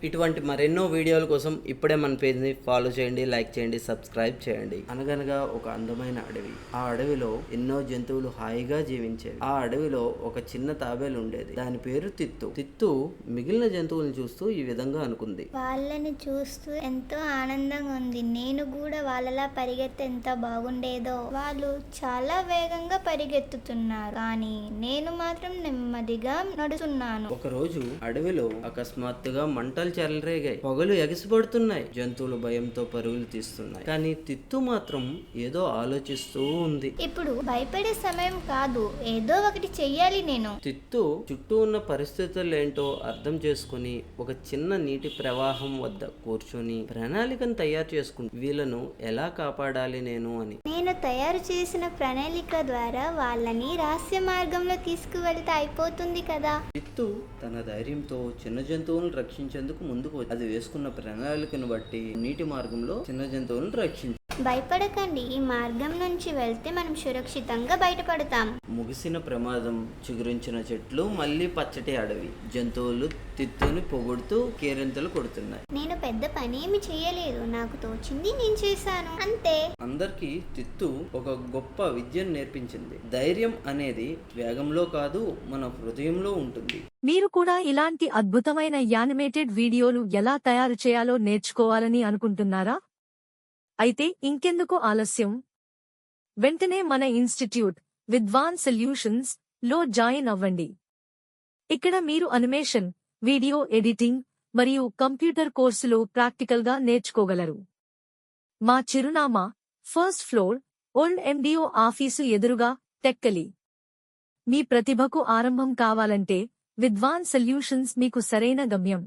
ఇటువంటి మరెన్నో వీడియోల కోసం ఇప్పుడే మన పేజ్ని ఫాలో చేయండి, లైక్ చేయండి, సబ్స్క్రైబ్ చేయండి. అనగనగా ఒక అందమైన అడవి. ఆ అడవిలో ఎన్నో జంతువులు హాయిగా జీవించేవి. ఆ అడవిలో ఒక చిన్న తాబేలు ఉండేది. దాని పేరు తిత్తు. తిత్తు మిగిలిన జంతువులను చూస్తూ ఈ విధంగా అనుకుంది. వాళ్ళని చూస్తూ ఎంతో ఆనందంగా ఉంది. నేను కూడా వాళ్ళలా పరిగెత్తే ఎంత బాగుండేదో. వాళ్ళు చాలా వేగంగా పరిగెత్తుతున్నారు, కానీ నేను మాత్రం నెమ్మదిగా నడుస్తున్నాను. ఒకరోజు అడవిలో అకస్మాత్తుగా మంటలు చెలరేగాయి. పొగలు ఎగసిపడుతున్నాయి. జంతువులు భయంతో పరుగులు తీస్తున్నాయి. కానీ తిత్తు మాత్రం ఏదో ఆలోచిస్తూ ఉంది. ఇప్పుడు భయపడే సమయం కాదు, ఏదో ఒకటి చెయ్యాలి నేను. తిత్తు చుట్టూ ఉన్న పరిస్థితులు ఏంటో అర్థం చేసుకుని ఒక చిన్న నీటి ప్రవాహం వద్ద కూర్చొని ప్రణాళికను తయారు చేసుకుంది. వీళ్ళను ఎలా కాపాడాలి నేను అని. నేను తయారు చేసిన ప్రణాళిక ద్వారా వాళ్ళని రహస్య మార్గంలో తీసుకువెళ్తే అయిపోతుంది కదా. తిత్తు తన ధైర్యంతో చిన్న జంతువులను రక్షించేందుకు ముందుకు అది వేసుకున్న ప్రణాళికను బట్టి నీటి మార్గంలో చిన్న జంతువులను రక్షించింది. భయపడకండి, ఈ మార్గం నుంచి వెళ్తే మనం సురక్షితంగా బయటపడతాం. ముగిసిన ప్రమాదం. చిగురించిన చెట్లు, మళ్ళీ పచ్చటి అడవి. జంతువులు తిత్తుని పొగుడుతూ కేరింతలు కొడుతున్నాయి. నేను పెద్ద పనేమి చేయలేదు, నాకు తోచింది నేను చేశాను, అంతే. అందరికీ తిత్తు ఒక గొప్ప విద్యను నేర్పించింది. ధైర్యం అనేది వేగంలో కాదు, మన హృదయంలో ఉంటుంది. మీరు కూడా ఇలాంటి అద్భుతమైన యానిమేటెడ్ వీడియోలు ఎలా తయారు చేయాలో నేర్చుకోవాలని అనుకుంటున్నారా? అయితే ఇంకెందుకు ఆలస్యం? వెంటనే మన ఇన్స్టిట్యూట్ విద్వాన్ సొల్యూషన్స్ లో జాయిన్ అవ్వండి. ఇక్కడ మీరు అనిమేషన్, వీడియో ఎడిటింగ్ మరియు కంప్యూటర్ కోర్సులు ప్రాక్టికల్గా నేర్చుకోగలరు. మా చిరునామా first floor, old MDO office ఎదురుగా, టెక్కలి. మీ ప్రతిభకు ఆరంభం కావాలంటే విద్వాన్ సొల్యూషన్స్ మీకు సరైన గమ్యం.